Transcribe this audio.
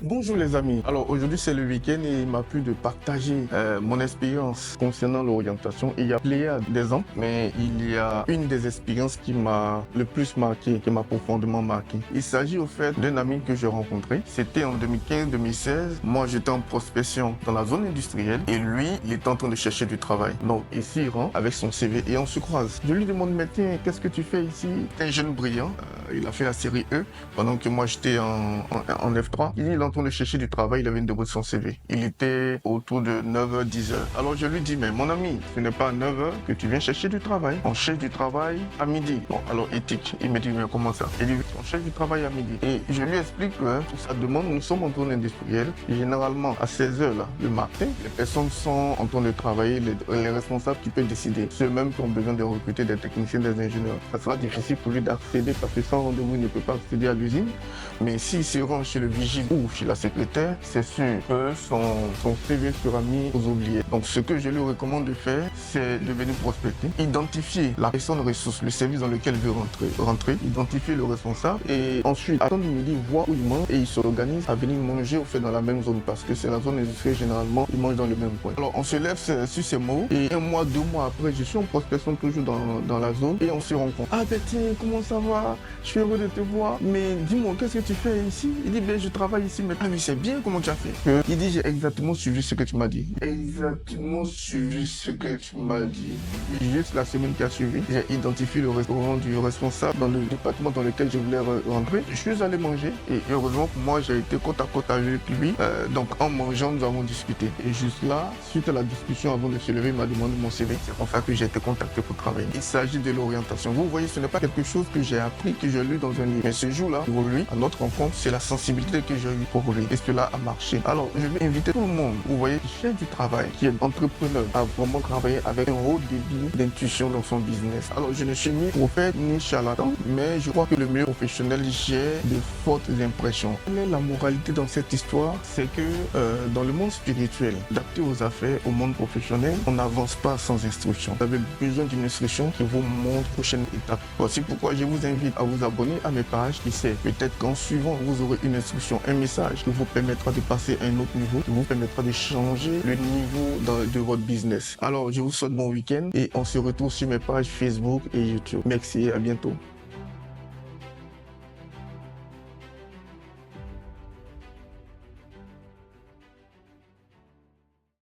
Bonjour les amis, alors aujourd'hui c'est le week-end et il m'a plu de partager mon expérience concernant l'orientation. Il y a pléiade d'exemples, mais il y a une des expériences qui m'a le plus marqué, qui m'a profondément marqué. Il s'agit au fait d'un ami que j'ai rencontré, c'était en 2015-2016. Moi j'étais en prospection dans la zone industrielle et lui il était en train de chercher du travail. Donc ici il rentre avec son CV et on se croise. Je lui demande mais tiens, qu'est-ce que tu fais ici? Un jeune brillant, il a fait la série E pendant que moi j'étais en F3. Il est en train de chercher du travail, il avait une demande de son CV. Il était autour de 9h, 10h. Alors je lui dis, mais mon ami, ce n'est pas à 9h que tu viens chercher du travail. On cherche du travail à midi. Bon, alors éthique. Il me dit, mais comment ça? Il dit, on cherche du travail à midi. Et je lui explique que pour sa demande, nous sommes en zone industrielle. Généralement, à 16h là, le matin, les personnes sont en train de travailler, les responsables qui peuvent décider. Ceux-mêmes qui ont besoin de recruter des techniciens, des ingénieurs. Ça sera difficile pour lui d'accéder parce que sans rendez-vous, il ne peut pas accéder à l'usine. Mais s'il se rend chez le vigile ou chez la secrétaire, c'est sûr que son CV sera mis aux oubliés. Donc ce que je lui recommande de faire, c'est de venir prospecter, identifier la personne ressource, le service dans lequel il veut rentrer, identifier le responsable et ensuite attendre midi, voir où il mange et il s'organise à venir manger au fait dans la même zone parce que c'est la zone industrielle, généralement ils mangent dans le même coin. Alors on se lève sur ces mots et un mois, 2 mois après, je suis en prospection toujours dans la zone et on se rencontre. Ah ben tiens, comment ça va? Je suis heureux de te voir, mais dis-moi, qu'est-ce que tu fais ici? Il dit ben je travaille ici, mais ah mais c'est bien, comment tu as fait? Il dit j'ai exactement suivi ce que tu m'as dit. Exactement suivi ce que tu m'as dit. Juste la semaine qui a suivi, j'ai identifié le restaurant du responsable dans le département dans lequel je voulais rentrer. Je suis allé manger et heureusement pour moi j'ai été côte à côte avec lui. Donc en mangeant nous avons discuté. Et juste là, suite à la discussion avant de se lever, il m'a demandé mon CV. C'est pour ça que j'ai été contacté pour travailler. Il s'agit de l'orientation. Vous voyez, ce n'est pas quelque chose que j'ai appris, que j'ai lu dans un livre. Mais ce jour-là, pour lui, à notre rencontre, c'est la sensibilité que j'ai eue pour lui. Et cela a marché. Alors, je vais inviter tout le monde, vous voyez, qui cherche du travail, qui est entrepreneur, à vraiment travailler avec un haut débit d'intuition dans son business. Alors, je ne suis ni prophète, ni charlatan, mais je crois que le meilleur professionnel gère de fortes impressions. Quelle est la moralité dans cette histoire? C'est que dans le monde spirituel, adapté aux affaires, au monde professionnel, on n'avance pas sans instruction. Vous avez besoin d'une instruction qui vous montre la prochaine étape. Voici pourquoi je vous invite à vous abonner à mes pages. Qui sait, peut-être qu'en suivant, vous aurez une instruction, un message qui vous permettra de passer à un autre niveau, qui vous permettra de changer le niveau de votre business. Alors, je vous souhaite bon week-end et on se retrouve sur mes pages Facebook et YouTube. Merci et à bientôt.